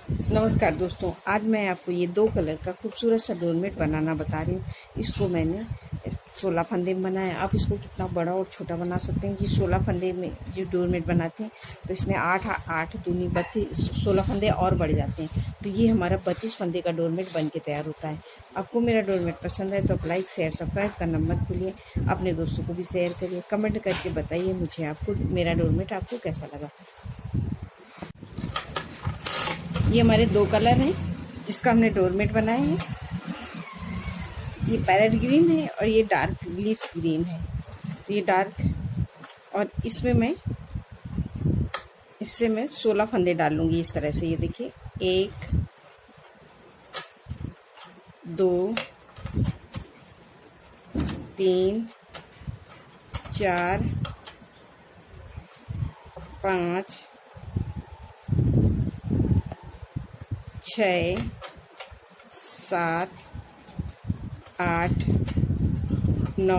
नमस्कार दोस्तों, आज मैं आपको ये 2 कलर का खूबसूरत सा डोरमेट बनाना बता रही हूँ। इसको मैंने 16 फंदे में बनाया। आप इसको कितना बड़ा और छोटा बना सकते हैं। ये 16 फंदे में जो डोरमेट बनाते हैं तो इसमें 8 दूनी 32 16 फंदे और बढ़ जाते हैं। तो ये हमारा 32 फंदे का डोरमेट बन के तैयार होता है। आपको मेरा डोरमेट पसंद है तो आप लाइक शेयर सब्सक्राइब करना मत भूलिए। अपने दोस्तों को भी शेयर करिए, कमेंट करके बताइए मुझे आपको मेरा डोरमेट आपको कैसा लगा। ये हमारे 2 कलर हैं जिसका हमने डोरमेट बनाए हैं। ये पैरेट ग्रीन है और ये डार्क लीव्स ग्रीन है। तो ये डार्क और इससे मैं 16 फंदे डाल लूँगी इस तरह से। ये देखिए 1 2 3 4 5 6 7 8 9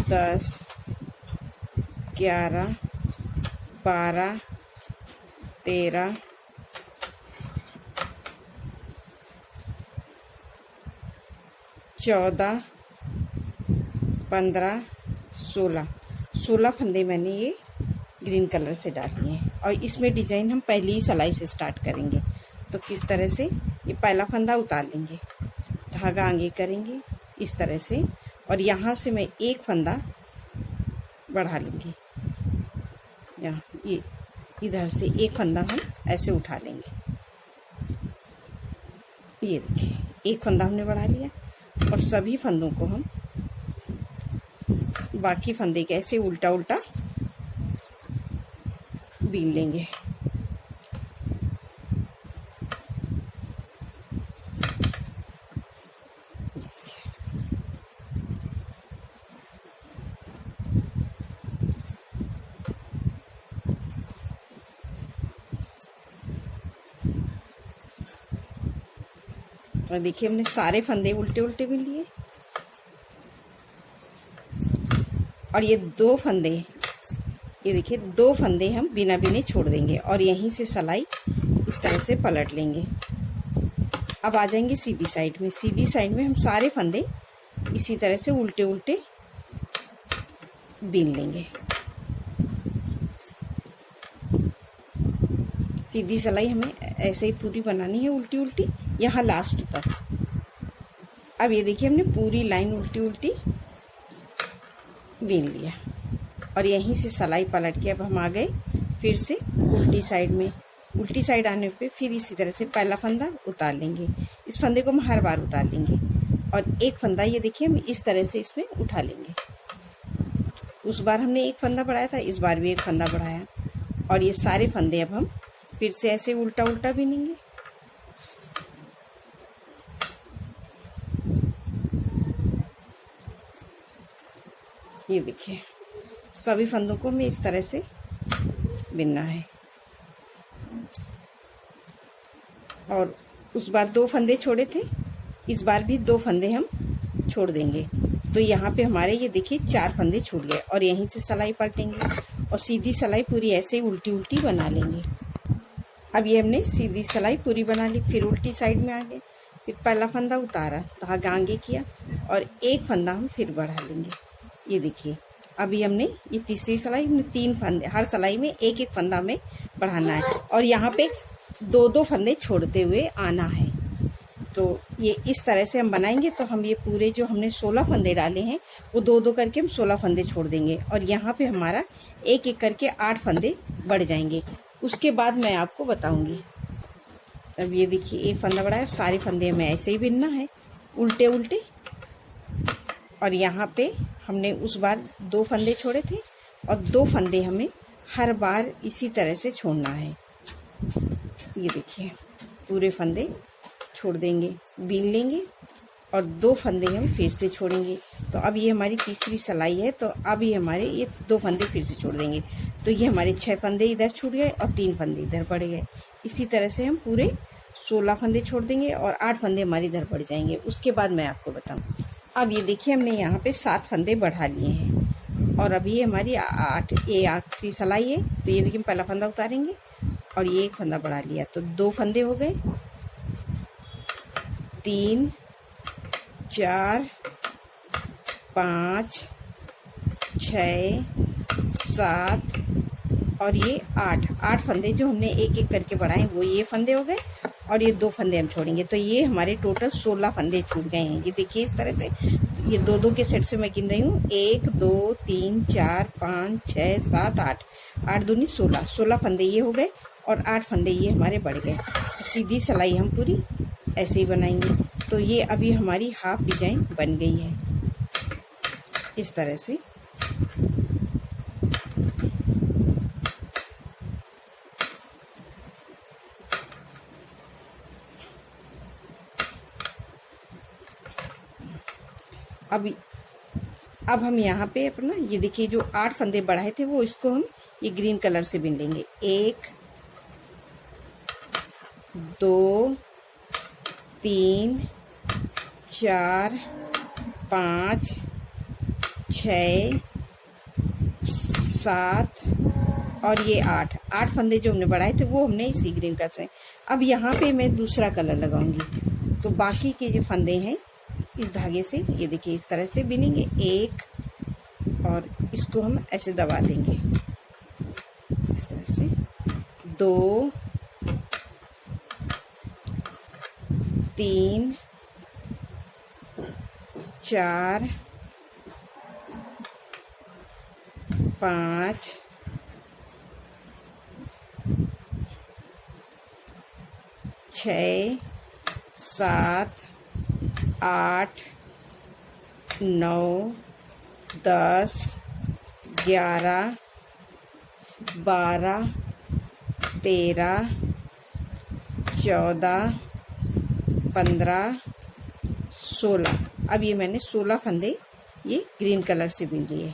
10 11 12 13 14 15 16 फंदे मैंने ये ग्रीन कलर से डाली हैं। और इसमें डिजाइन हम पहली ही सिलाई से स्टार्ट करेंगे। तो किस तरह से ये पहला फंदा उतार लेंगे, धागा आगे करेंगे इस तरह से, और यहाँ से मैं एक फंदा बढ़ा लेंगे। यहाँ ये इधर से एक फंदा हम ऐसे उठा लेंगे। ये देखिए एक फंदा हमने बढ़ा लिया और सभी फंदों को हम बाकी फंदे के ऐसे उल्टा उल्टा बीन लेंगे। और देखिए हमने सारे फंदे उल्टे उल्टे बीन लिए। और ये 2 फंदे, ये देखिए 2 फंदे हम बिना बिने छोड़ देंगे और यहीं से सिलाई इस तरह से पलट लेंगे। अब आ जाएंगे सीधी साइड में। सीधी साइड में हम सारे फंदे इसी तरह से उल्टे उल्टे बीन लेंगे। सीधी सिलाई हमें ऐसे ही पूरी बनानी है, उल्टी उल्टी यहाँ लास्ट तक। अब ये देखिए हमने पूरी लाइन उल्टी उल्टी बीन लिया और यहीं से सिलाई पलट के अब हम आ गए फिर से उल्टी साइड में। उल्टी साइड आने पे फिर इसी तरह से पहला फंदा उतार लेंगे। इस फंदे को हम हर बार उतार लेंगे और एक फंदा ये देखिए हम इस तरह से इसमें उठा लेंगे। उस बार हमने एक फंदा बढ़ाया था, इस बार भी एक फंदा बढ़ाया और ये सारे फंदे अब हम फिर से ऐसे उल्टा उल्टा बीनेंगे। ये देखिए सभी फंदों को हमें इस तरह से बिनना है। और उस बार 2 फंदे छोड़े थे, इस बार भी 2 फंदे हम छोड़ देंगे। तो यहाँ पे हमारे ये देखिए 4 फंदे छूट गए और यहीं से सिलाई पलटेंगे और सीधी सिलाई पूरी ऐसे ही उल्टी उल्टी बना लेंगे। अब ये हमने सीधी सिलाई पूरी बना ली। फिर उल्टी साइड में आ गए, फिर पहला फंदा उतारा, धागा आगे किया और एक फंदा हम फिर बढ़ा लेंगे। ये देखिए अभी हमने ये तीसरी सिलाई, हमने 3 फंदे, हर सिलाई में एक एक फंदा हमें बढ़ाना है और यहाँ पे 2-2 फंदे छोड़ते हुए आना है। तो ये इस तरह से हम बनाएंगे तो हम ये पूरे जो हमने 16 फंदे डाले हैं वो 2-2 करके हम 16 फंदे छोड़ देंगे और यहाँ पे हमारा एक एक करके 8 फंदे बढ़ जाएंगे। उसके बाद मैं आपको बताऊंगी। अब ये देखिए एक फंदा बढ़ाया, सारे फंदे हमें ऐसे ही बिनना है उल्टे उल्टे। और यहाँ पे हमने उस बार 2 फंदे छोड़े थे और 2 फंदे हमें हर बार इसी तरह से छोड़ना है। ये देखिए पूरे फंदे छोड़ देंगे, बीन लेंगे और 2 फंदे हम फिर से छोड़ेंगे। तो अब ये हमारी तीसरी सिलाई है, तो अब ये हमारे ये 2 फंदे फिर से छोड़ देंगे। तो ये हमारे 6 फंदे इधर छूट गए और 3 फंदे इधर बढ़ गए। इसी तरह से हम पूरे 16 फंदे छोड़ देंगे और 8 फंदे हमारे इधर बढ़ जाएंगे। उसके बाद मैं आपको बताऊँ। अब ये देखिए हमने यहाँ पे 7 फंदे बढ़ा लिए हैं और अभी ये हमारी 8 ये आखिरी सिलाई है। तो ये देखिए हम पहला फंदा उतारेंगे और ये एक फंदा बढ़ा लिया, तो 2 फंदे हो गए। 3 4 5 6 7 और ये 8 फंदे जो हमने एक एक करके बढ़ाए वो ये फंदे हो गए, और ये 2 फंदे हम छोड़ेंगे। तो ये हमारे टोटल 16 फंदे छूट गए हैं। ये देखिए इस तरह से, ये 2-2 के सेट से मैं गिन रही हूँ। 1 2 3 4 5 6 7 8, 8 दूनी 16 फंदे ये हो गए, और 8 फंदे ये हमारे बढ़ गए। तो सीधी सिलाई हम पूरी ऐसे ही बनाएंगे। तो ये अभी हमारी हाफ डिजाइन बन गई है इस तरह से। अब हम यहाँ पे अपना ये देखिए जो 8 फंदे बढ़ाए थे वो इसको हम ये ग्रीन कलर से बिन लेंगे। 1 2 3 4 5 6 7 और ये 8 फंदे जो हमने बढ़ाए थे वो हमने इसी ग्रीन कलर से। अब यहाँ पे मैं दूसरा कलर लगाऊंगी, तो बाकी के जो फंदे हैं इस धागे से ये देखिए इस तरह से बिनेंगे। 1 और इसको हम ऐसे दबा देंगे इस तरह से। 2 3 4 5 6 7 8 9 10 11 12 13 14 15 16। अब ये मैंने 16 फंदे ये ग्रीन कलर से बिन लिए।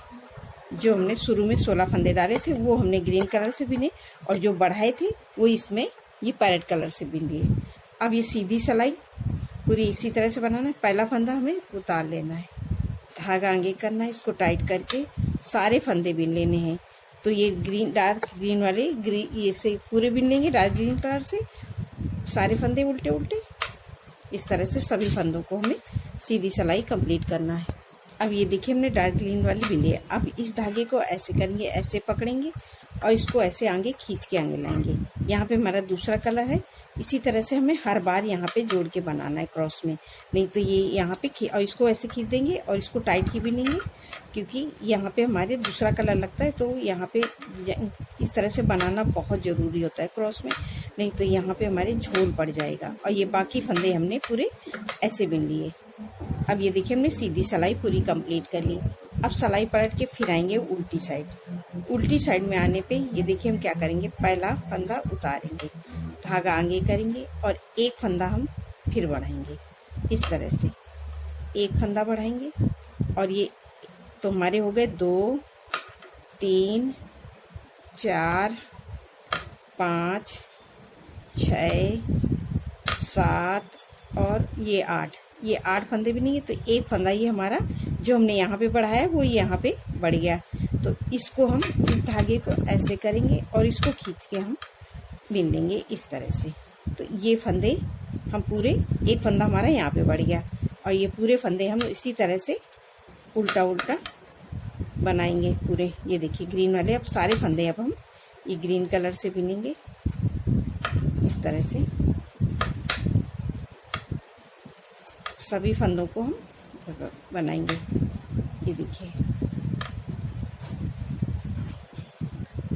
जो हमने शुरू में 16 फंदे डाले थे वो हमने ग्रीन कलर से बिने, और जो बढ़ाए थे वो इसमें ये पैरेट कलर से बिन लिए। अब ये सीधी सिलाई पूरी इसी तरह से बनाना है। पहला फंदा हमें उतार लेना है, धागा आगे करना है, इसको टाइट करके सारे फंदे बिन लेने हैं। तो ये डार्क ग्रीन वाले ये से पूरे बिन लेंगे डार्क ग्रीन कलर से, सारे फंदे उल्टे उल्टे इस तरह से सभी फंदों को हमें सीधी सिलाई कंप्लीट करना है। अब ये देखिए हमने डार्क ग्रीन वाली बिन लिया। अब इस धागे को ऐसे करेंगे, ऐसे पकड़ेंगे और इसको ऐसे आगे खींच के आगे लाएंगे। यहाँ पे हमारा दूसरा कलर है। इसी तरह से हमें हर बार यहाँ पे जोड़ के बनाना है क्रॉस में, नहीं तो ये यहाँ पे और इसको ऐसे खींच देंगे और इसको टाइट ही बिनेंगे, क्योंकि यहाँ पे हमारे दूसरा कलर लगता है। तो यहाँ पे इस तरह से बनाना बहुत ज़रूरी होता है क्रॉस में, नहीं तो यहाँ पे हमारे झोल पड़ जाएगा। और ये बाकी फंदे हमने पूरे ऐसे बिन लिए। अब ये देखिए हमने सीधी सिलाई पूरी कंप्लीट कर ली। अब सिलाई पलट के फिर आएंगे उल्टी साइड। उल्टी साइड में आने पे ये देखिए हम क्या करेंगे, पहला फंदा उतारेंगे, धागा आगे करेंगे और एक फंदा हम फिर बढ़ाएंगे इस तरह से। एक फंदा बढ़ाएंगे और ये तो हमारे हो गए 2 3 4 5 6 7 और ये 8 फंदे भी नहीं है। तो एक फंदा ये हमारा जो हमने यहाँ पे बढ़ाया है वो यहाँ पे बढ़ गया। तो इसको हम इस धागे को ऐसे करेंगे और इसको खींच के हम बिन लेंगे इस तरह से। तो ये फंदे हम पूरे, एक फंदा हमारा यहाँ पे बढ़ गया और ये पूरे फंदे हम इसी तरह से उल्टा उल्टा बनाएंगे पूरे। ये देखिए ग्रीन वाले अब सारे फंदे अब हम ये ग्रीन कलर से बिनेंगे इस तरह से। सभी फंदों को हम बनाएंगे। ये देखिए,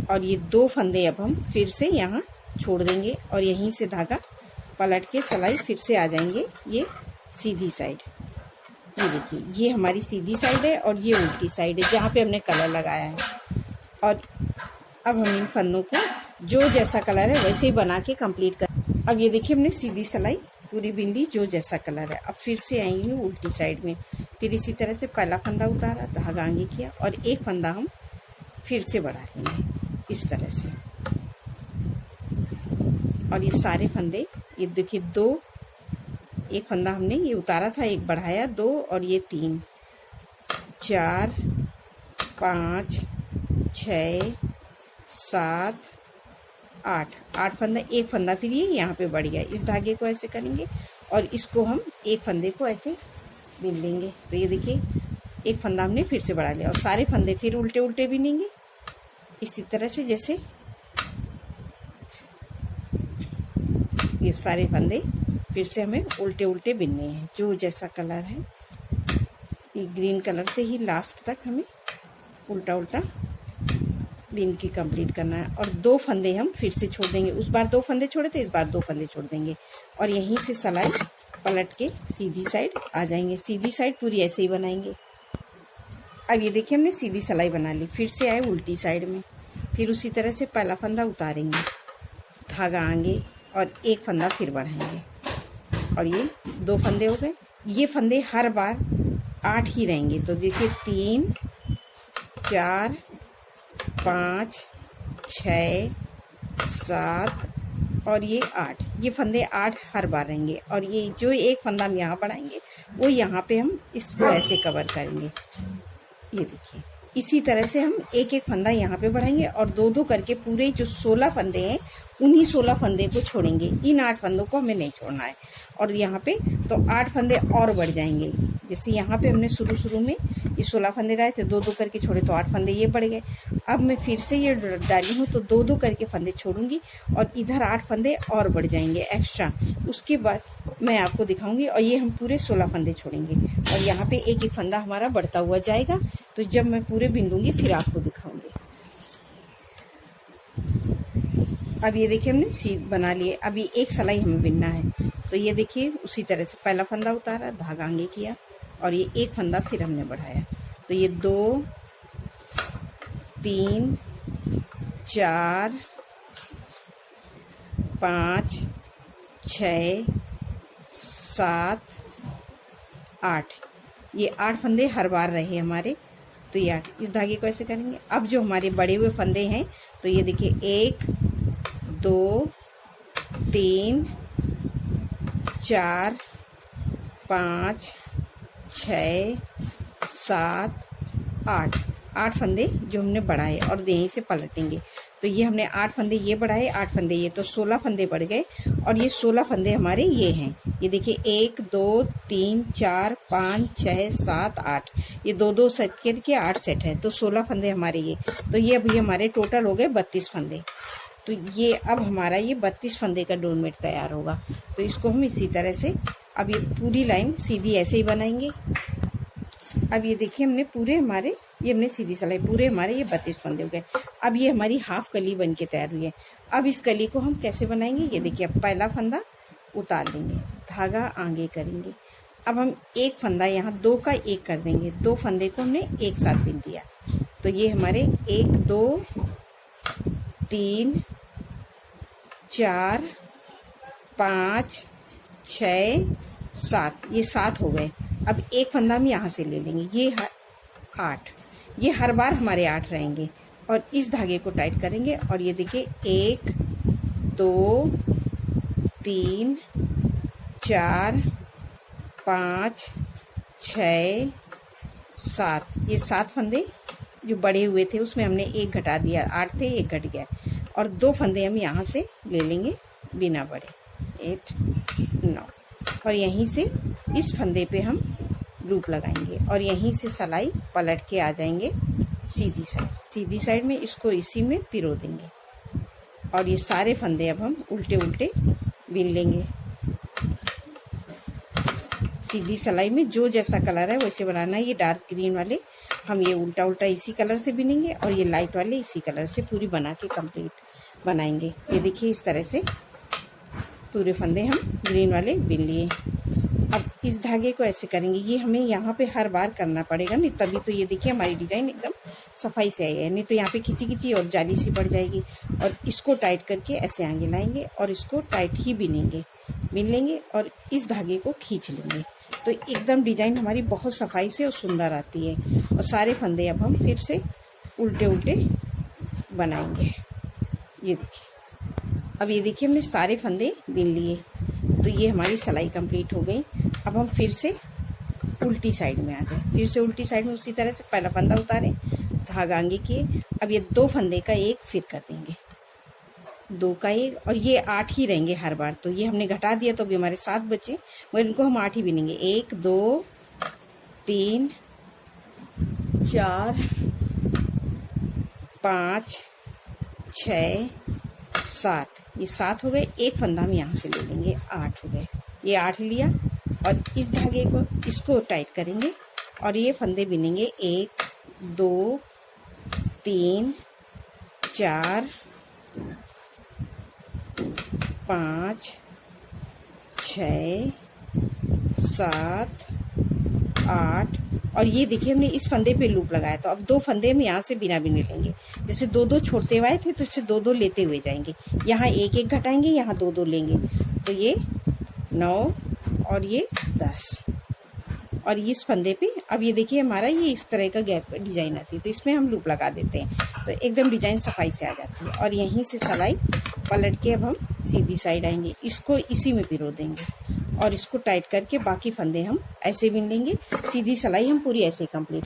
और ये 2 फंदे अब हम फिर से यहाँ छोड़ देंगे और यहीं से धागा पलट के सिलाई फिर से आ जाएंगे ये सीधी साइड। ये देखिए ये हमारी सीधी साइड है और ये उल्टी साइड है जहाँ पे हमने कलर लगाया है। और अब हम इन फंदों को जो जैसा कलर है वैसे ही बना के कंप्लीट कर। अब ये देखिए हमने सीधी सिलाई पूरी बिन ली जो जैसा कलर है। अब फिर से आएंगे उल्टी साइड में, फिर इसी तरह से पहला फंदा उतारा, धागा आगे किया और एक फंदा हम फिर से बढ़ा लेंगे इस तरह से। और ये सारे फंदे ये देखिए 2, एक फंदा हमने ये उतारा था, एक बढ़ाया, 2 और ये 3 4 5 6 7 8 फंदा, एक फंदा फिर ये यहाँ पे बढ़ गया। इस धागे को ऐसे करेंगे और इसको हम एक फंदे को ऐसे बिन लेंगे। तो ये देखिए एक फंदा हमने फिर से बढ़ा लिया और सारे फंदे फिर उल्टे उल्टे बिनेंगे इसी तरह से। जैसे ये सारे फंदे फिर से हमें उल्टे उल्टे बिनने हैं। जो जैसा कलर है ये ग्रीन कलर से ही लास्ट तक हमें उल्टा उल्टा बिन के कंप्लीट करना है। और 2 फंदे हम फिर से छोड़ देंगे। उस बार 2 फंदे छोड़े थे, इस बार 2 फंदे छोड़ देंगे और यहीं से सिलाई पलट के सीधी साइड आ जाएंगे। सीधी साइड पूरी ऐसे ही बनाएंगे। अब ये देखिए हमने सीधी सिलाई बना ली, फिर से आए उल्टी साइड में, फिर उसी तरह से पहला फंदा उतारेंगे, धागा आएंगे और एक फंदा फिर बढ़ाएंगे और ये 2 फंदे हो गए। ये फंदे हर बार 8 ही रहेंगे। तो देखिए 3 4 5 6 7 और ये 8, ये फंदे 8 हर बार रहेंगे। और ये जो एक फंदा हम यहाँ बढ़ाएंगे वो यहाँ पे हम इसको ऐसे कवर करेंगे। ये देखिए इसी तरह से हम एक एक फंदा यहाँ पे बढ़ाएंगे और 2-2 करके पूरे जो 16 फंदे हैं उन्हीं 16 फंदे को छोड़ेंगे। इन 8 फंदों को हमें नहीं छोड़ना है। और यहाँ पे तो 8 फंदे और बढ़ जाएंगे। जैसे यहाँ पे हमने शुरू में ये 16 फंदे डाले थे, 2-2 करके छोड़े तो 8 फंदे ये बढ़ गए। अब मैं फिर से ये डाली हूँ तो 2-2 करके फंदे छोड़ूंगी और इधर 8 फंदे और बढ़ जाएंगे एक्स्ट्रा। उसके बाद मैं आपको दिखाऊंगी और ये हम पूरे 16 फंदे छोड़ेंगे और यहाँ पे एक एक फंदा हमारा बढ़ता हुआ जाएगा। तो जब मैं पूरे बिन लूँगी फिर आपको दिखाऊंगी। अब ये देखिए हमने सीध बना लिए। अभी एक सिलाई हमें बिनना है। तो ये देखिए उसी तरह से पहला फंदा उतारा, धागा आगे किया और ये एक फंदा फिर हमने बढ़ाया। तो ये 2 3 4 5 6 7 8, ये 8 फंदे हर बार रहे हमारे। तो ये 8, इस धागे को ऐसे करेंगे। अब जो हमारे बड़े हुए फंदे हैं तो ये देखिए 1 2 3 4 5 6 7 8 फंदे जो हमने बढ़ाए और यहीं से पलटेंगे। तो ये हमने 8 फंदे ये बढ़ाए, 8 फंदे ये, तो 16 फंदे बढ़ गए और ये 16 फंदे हमारे ये हैं। ये देखिए 1 2 3 4 5 6 7 8, ये 2-2 सेट करके 8 सेट है। तो 16 फंदे हमारे ये। तो ये अभी हमारे टोटल हो गए 32 फंदे। तो ये अब हमारा ये 32 फंदे का डोरमेट तैयार होगा। तो इसको हम इसी तरह से अब ये पूरी लाइन सीधी ऐसे ही बनाएंगे। अब ये देखिए हमने पूरे हमारे ये हमने सीधी सिलाई पूरे हमारे ये 32 फंदे हो गए। अब ये हमारी हाफ कली बन के तैयार हुई है। अब इस कली को हम कैसे बनाएंगे, ये देखिए अब पहला फंदा उतार लेंगे, धागा आगे करेंगे। अब हम एक फंदा यहाँ 2 का 1 कर देंगे। 2 फंदे को हमने एक साथ बिन दिया। तो ये हमारे 1 2 3 4 5 6 7, ये 7 हो गए। अब एक फंदा हम यहाँ से ले लेंगे, ये 8, ये हर बार हमारे 8 रहेंगे और इस धागे को टाइट करेंगे। और ये देखिए 1 2 3 4 5 6 7, ये 7 फंदे जो बड़े हुए थे उसमें हमने एक घटा दिया, 8 थे एक घट गया। और 2 फंदे हम यहाँ से ले लेंगे बिना बड़े, 8 9, और यहीं से इस फंदे पे हम लूप लगाएंगे और यहीं से सिलाई पलट के आ जाएंगे सीधी साइड। सीधी साइड में इसको इसी में पिरो देंगे और ये सारे फंदे अब हम उल्टे उल्टे बिन लेंगे। सीधी सिलाई में जो जैसा कलर है वैसे बनाना है। ये डार्क ग्रीन वाले हम ये उल्टा उल्टा इसी कलर से बिनेंगे और ये लाइट वाले इसी कलर से पूरी बना के कंप्लीट बनाएंगे। ये देखिए इस तरह से पूरे फंदे हम ग्रीन वाले बिन लिए। अब इस धागे को ऐसे करेंगे, ये हमें यहाँ पे हर बार करना पड़ेगा, नहीं तभी तो ये देखिए हमारी डिजाइन एकदम सफाई से आई है, नहीं तो यहाँ पे खिंची खिंची और जाली सी पड़ जाएगी। और इसको टाइट करके ऐसे आगे लाएंगे और इसको टाइट ही बिन लेंगे और इस धागे को खींच लेंगे। तो एकदम डिजाइन हमारी बहुत सफाई से और सुंदर आती है। और सारे फंदे अब हम फिर से उल्टे उल्टे बनाएंगे। ये देखिए अब ये देखिए हमने सारे फंदे बिन लिए। तो ये हमारी सिलाई कंप्लीट हो गई। अब हम फिर से उल्टी साइड में आ गए, फिर से उल्टी साइड में उसी तरह से पहला फंदा उतारे, धागा आगे किए। अब ये 2 फंदे का 1 फिर कर देंगे, 2 का 1 और ये 8 ही रहेंगे हर बार। तो ये हमने घटा दिया तो अभी हमारे 7 बचे, मगर इनको हम 8 ही बिनेंगे। 1 2 3 4 5 6 7, ये 7 हो गए। एक फंदा हम यहाँ से ले लेंगे, 8 हो गए। ये 8 लिया और इस धागे को इसको टाइट करेंगे और ये फंदे बिनेंगे। 1 2 3 4 5 6 7 8 और ये देखिए हमने इस फंदे पे लूप लगाया। तो अब 2 फंदे हम यहाँ से बिना बिने लेंगे। जैसे 2 छोड़ते हुए थे तो इससे 2 लेते हुए जाएंगे। यहाँ 1 घटाएंगे, यहाँ 2 लेंगे। तो ये 9 और ये 10 और इस फंदे पे अब ये देखिए हमारा ये इस तरह का गैप डिजाइन आती है। तो इसमें हम लूप लगा देते हैं तो एकदम डिजाइन सफाई से आ जाती है। और यहीं से सिलाई पलट के अब हम सीधी साइड आएंगे, इसको इसी में पिरो देंगे और इसको टाइट करके बाकी फंदे हम ऐसे बिन लेंगे। सीधी सिलाई हम पूरी ऐसे कंप्लीट।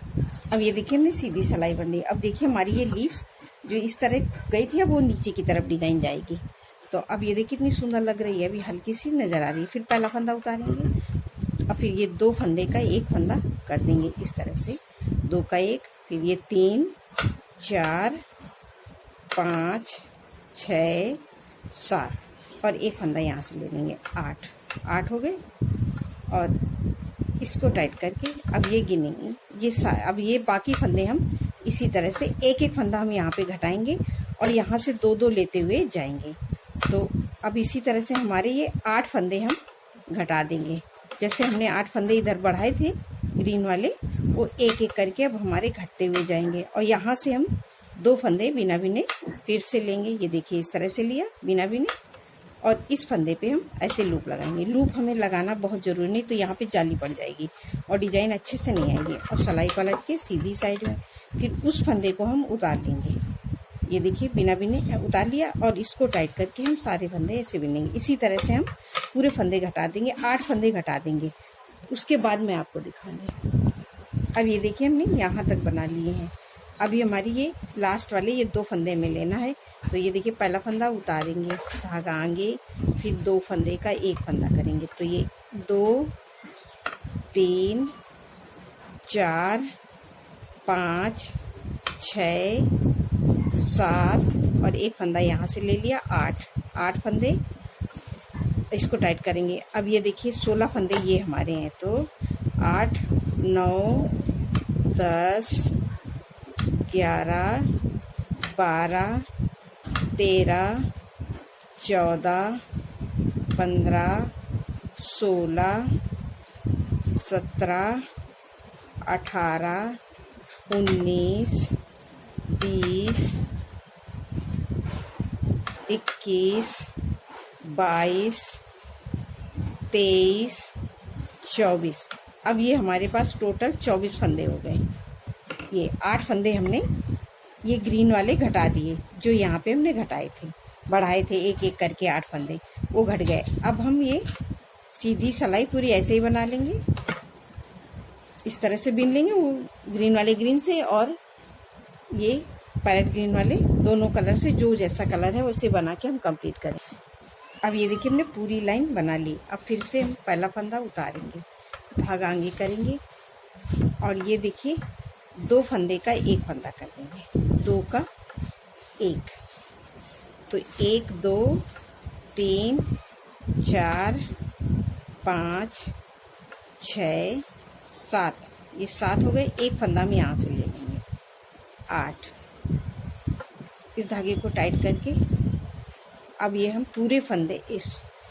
अब ये देखिए हमने सीधी सिलाई बन ली। अब देखिए हमारी ये लीव्स जो इस तरह गई थी अब वो नीचे की तरफ डिजाइन जाएगी। तो अब ये देखिए कितनी सुंदर लग रही है, अभी हल्की सी नजर आ रही है। फिर पहला फंदा उतारेंगे और फिर ये 2 फंदे का एक फंदा कर देंगे इस तरह से, 2 का 1, फिर ये 3 4 5 6 7 और एक फंदा यहाँ से ले लेंगे। 8 हो गए और इसको टाइट करके अब ये गिनेंगे। अब ये बाकी फंदे हम इसी तरह से एक फंदा हम यहाँ पे घटाएंगे और यहाँ से 2 लेते हुए जाएंगे। तो अब इसी तरह से हमारे ये 8 फंदे हम घटा देंगे। जैसे हमने 8 फंदे इधर बढ़ाए थे ग्रीन वाले, वो एक करके अब हमारे घटते हुए जाएंगे। और यहाँ से हम 2 फंदे बिना बिने फिर से लेंगे। ये देखिए इस तरह से लिया बिना बिने और इस फंदे पे हम ऐसे लूप लगाएंगे। लूप हमें लगाना बहुत ज़रूरी नहीं तो यहाँ पे जाली पड़ जाएगी और डिजाइन अच्छे से नहीं आएगी। और सिलाई पलट के सीधी साइड में फिर उस फंदे को हम उतार लेंगे। ये देखिए बिना बिने उतार लिया और इसको टाइट करके हम सारे फंदे ऐसे बिनेंगे। इसी तरह से हम पूरे फंदे घटा देंगे, 8 फंदे घटा देंगे। उसके बाद मैं आपको दिखाऊंगी। अब ये देखिए हमने यहाँ तक बना लिए हैं। अभी हमारी ये लास्ट वाले ये 2 फंदे में लेना है। तो ये देखिए पहला फंदा उतारेंगे, धागा आगे, फिर 2 फंदे का एक फंदा करेंगे। तो ये 2 3 4 5 6 7 और एक फंदा यहाँ से ले लिया। 8 फंदे इसको टाइट करेंगे। अब ये देखिए 16 फंदे ये हमारे हैं। तो 8 9 10 11 12 13 14 15 16 17 18 19 20 21 22 23 24। अब ये हमारे पास टोटल 24 फंदे हो गए। ये 8 फंदे हमने ये ग्रीन वाले घटा दिए जो यहाँ पे हमने घटाए थे, बढ़ाए थे एक करके 8 फंदे, वो घट गए। अब हम ये सीधी सिलाई पूरी ऐसे ही बना लेंगे, इस तरह से बिन लेंगे। वो ग्रीन वाले ग्रीन से और ये पैरेट ग्रीन वाले दोनों कलर से, जो जैसा कलर है वैसे बना के हम कंप्लीट करें। अब ये देखिए हमने पूरी लाइन बना ली। अब फिर से हम पहला फंदा उतारेंगे, धागा आगे करेंगे और ये देखिए 2 फंदे का एक फंदा कर देंगे, 2 का 1। तो 1 2 3 4 5 6 7, ये 7 हो गए। एक फंदा हम यहाँ से ले लेंगे, 8। इस धागे को टाइट करके अब ये हम पूरे फंदे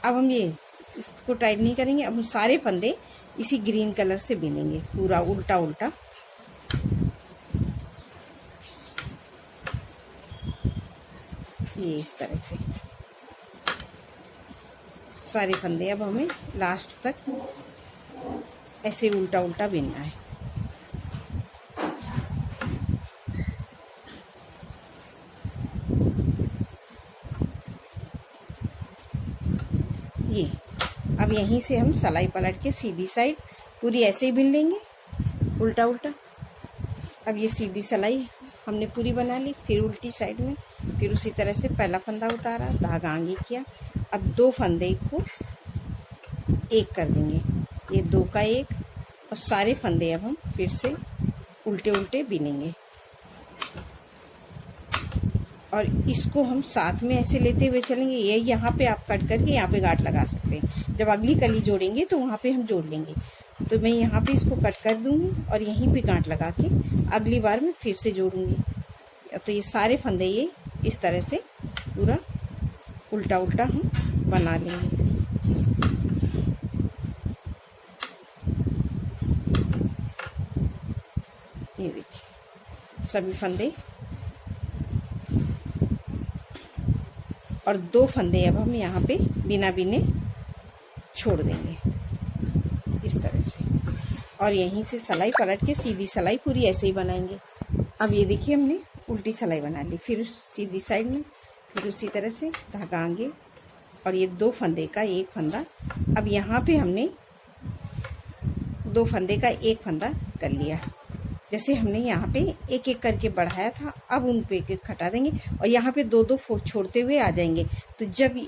अब हम ये इसको टाइट नहीं करेंगे। अब हम सारे फंदे इसी ग्रीन कलर से बिनेंगे, पूरा उल्टा उल्टा। ये इस तरह से सारे फंदे अब हमें लास्ट तक ऐसे उल्टा उल्टा बिनना है। ये अब यहीं से हम सिलाई पलट के सीधी साइड पूरी ऐसे ही बिन लेंगे, उल्टा उल्टा। अब ये सीधी सिलाई हमने पूरी बना ली, फिर उल्टी साइड में, फिर उसी तरह से पहला फंदा उतारा, धागा आगे किया। अब 2 फंदे को एक कर देंगे, ये 2 का 1, और सारे फंदे अब हम फिर से उल्टे उल्टे बिनेंगे। और इसको हम साथ में ऐसे लेते हुए चलेंगे। ये यहाँ पे आप कट करके यहाँ पे गांठ लगा सकते हैं। जब अगली कली जोड़ेंगे तो वहाँ पे हम जोड़ लेंगे। तो मैं यहाँ पे इसको कट कर दूँगी और यहीं पे गांठ लगा के अगली बार मैं फिर से जोड़ूंगी। तो ये सारे फंदे ये इस तरह से पूरा उल्टा उल्टा हम बना लेंगे। ये देखिए सभी फंदे, और 2 फंदे अब हम यहाँ पे बिना बिने छोड़ देंगे इस तरह से। और यहीं से सिलाई पलट के सीधी सिलाई पूरी ऐसे ही बनाएंगे। अब ये देखिए हमने उल्टी सिलाई बना ली, फिर सीधी साइड में, फिर उसी तरह से धागा आगे, और ये 2 फंदे का 1 फंदा। अब यहाँ पे हमने 2 फंदे का 1 फंदा कर लिया। जैसे हमने यहाँ पे एक एक करके बढ़ाया था, अब उन पे एक एक हटा देंगे और यहाँ पे 2-2 छोड़ते हुए आ जाएंगे। तो जब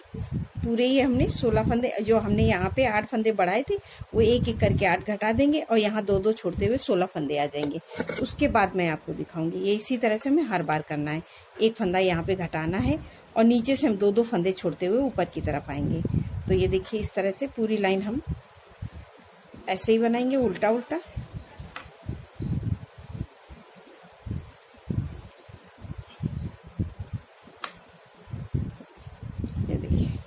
पूरे ही हमने 16 फंदे, जो हमने यहाँ पे 8 फंदे बढ़ाए थे, वो एक एक करके 8 घटा देंगे और यहाँ 2-2 छोड़ते हुए 16 फंदे आ जाएंगे। उसके बाद मैं आपको दिखाऊंगी। ये इसी तरह से हमें हर बार करना है। एक फंदा यहाँ पे घटाना है और नीचे से हम 2-2 फंदे छोड़ते हुए ऊपर की तरफ आएंगे। तो ये देखिए इस तरह से पूरी लाइन हम ऐसे ही बनाएंगे, उल्टा उल्टा। ये देखिए,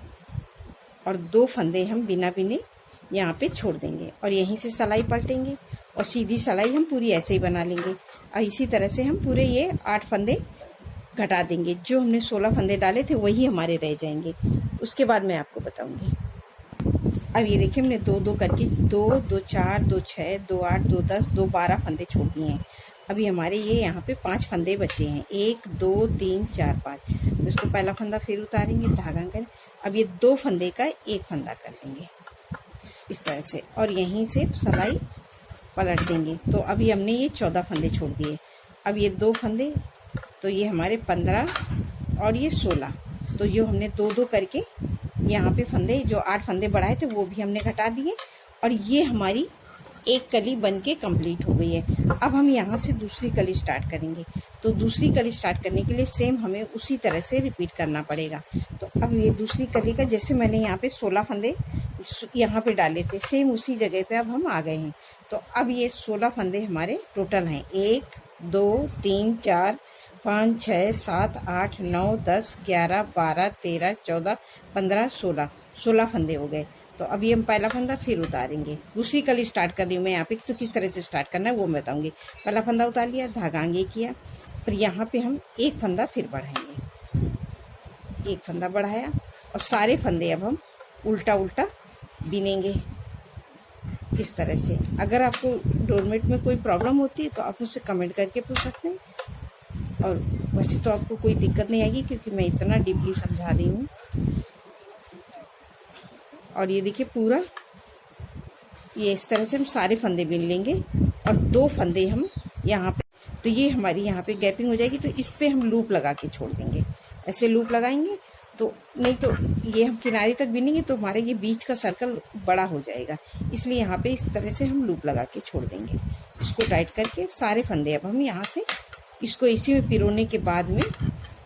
और 2 फंदे हम बिना बिने यहाँ पे छोड़ देंगे और यहीं से सिलाई पलटेंगे और सीधी सिलाई हम पूरी ऐसे ही बना लेंगे। और इसी तरह से हम पूरे ये 8 फंदे घटा देंगे। जो हमने 16 फंदे डाले थे वही हमारे रह जाएंगे। उसके बाद मैं आपको बताऊंगी। अब ये देखिए हमने 2-2 करके 2, 2, 4, 2, 6, 2, 8, 2, 10, 2, 12 फंदे छोड़ दिए हैं। अभी हमारे ये यहाँ पे 5 फंदे बचे हैं। 1, 2, 3, 4, 5। तो इसको पहला फंदा फिर उतारेंगे, धागा कर। अब ये 2 फंदे का 1 फंदा कर देंगे इस तरह से और यहीं से सिलाई पलट देंगे। तो अभी हमने ये 14 फंदे छोड़ दिए। अब ये 2 फंदे, तो ये हमारे 15 और ये 16। तो जो हमने 2-2 करके यहाँ पे फंदे, जो 8 फंदे बढ़ाए थे वो भी हमने घटा दिए और ये हमारी एक कली बन के कम्प्लीट हो गई है। अब हम यहाँ से दूसरी कली स्टार्ट करेंगे। तो दूसरी कली स्टार्ट करने के लिए सेम हमें उसी तरह से रिपीट करना पड़ेगा। तो अब ये दूसरी कली का, जैसे मैंने यहाँ पे 16 फंदे यहाँ पे डाले थे, सेम उसी जगह पे अब हम आ गए हैं। तो अब ये 16 फंदे हमारे टोटल हैं। 1, 2, 3, 4, 5, 6, 7, 8, 9, 10, 11, 12, 13, 14, 15, 16 फंदे हो गए। तो अभी हम पहला फंदा फिर उतारेंगे। दूसरी कली स्टार्ट कर रही हूँ मैं यहाँ पे, तो किस तरह से स्टार्ट करना है वो मैं बताऊंगी। पहला फंदा उतार लिया, धागा आगे किया, फिर यहाँ पे हम 1 फंदा फिर बढ़ाएंगे। 1 फंदा बढ़ाया और सारे फंदे अब हम उल्टा उल्टा बिनेंगे इस तरह से। अगर आपको डोरमेट में कोई प्रॉब्लम होती है तो आप मुझसे कमेंट करके पूछ सकते हैं। और वैसे तो आपको कोई दिक्कत नहीं आएगी क्योंकि मैं इतना डीपली समझा रही हूँ। और ये देखिए पूरा ये इस तरह से हम सारे फंदे बिन लेंगे और 2 फंदे हम यहाँ पे, तो ये हमारी यहाँ पे गैपिंग हो जाएगी। तो इस पे हम लूप लगा के छोड़ देंगे। ऐसे लूप लगाएंगे तो नहीं तो ये हम किनारे तक बिनेंगे तो हमारे ये बीच का सर्कल बड़ा हो जाएगा। इसलिए यहाँ पे इस तरह से हम लूप लगा के छोड़ देंगे। इसको टाइट करके सारे फंदे अब हम यहाँ से इसको इसी में पिरोने के बाद में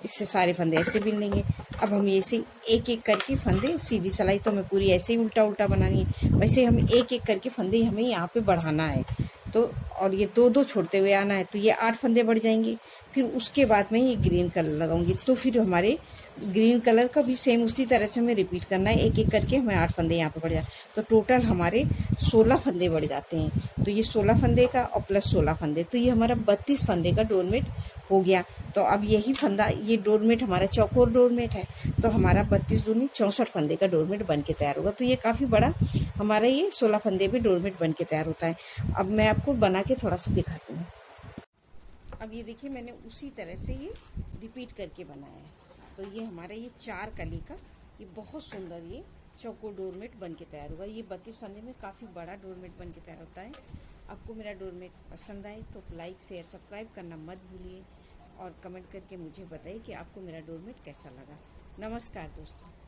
इससे सारे फंदे ऐसे बिन लेंगे। अब हम ऐसे एक एक करके फंदे, सीधी सिलाई तो हमें पूरी ऐसे ही उल्टा उल्टा बनानी है, वैसे हमें एक एक करके फंदे हमें यहाँ पे बढ़ाना है। तो और ये 2-2 छोड़ते हुए आना है। तो ये 8 फंदे बढ़ जाएंगे। फिर उसके बाद में ये ग्रीन कलर लगाऊंगी। तो फिर हमारे ग्रीन कलर का भी सेम उसी तरह से हमें रिपीट करना है। एक एक करके हमें 8 फंदे यहाँ पे बढ़ जाते, तो टोटल हमारे 16 फंदे बढ़ जाते हैं। तो ये 16 फंदे का और प्लस 16 फंदे, तो ये हमारा 32 फंदे का डोरमेट हो गया। तो अब यही फंदा, ये डोरमेट हमारा चौकोर डोरमेट है। तो हमारा 32 दूनी 64 फंदे का डोरमेट बन के तैयार होगा। तो ये काफ़ी बड़ा हमारा ये 16 फंदे पे डोरमेट बन के तैयार होता है। अब मैं आपको बना के थोड़ा सा दिखाती हूँ। अब ये देखिए मैंने उसी तरह से ये रिपीट करके बनाया है। तो ये हमारा ये 4 कली का ये बहुत सुंदर ये चौकोर डोरमेट बन के तैयार होगा। ये 32 फंदे में काफ़ी बड़ा डोरमेट बन के तैयार होता है। आपको मेरा डोरमेट पसंद आए तो लाइक शेयर सब्सक्राइब करना मत भूलिए और कमेंट करके मुझे बताइए कि आपको मेरा डोरमेट कैसा लगा। नमस्कार दोस्तों।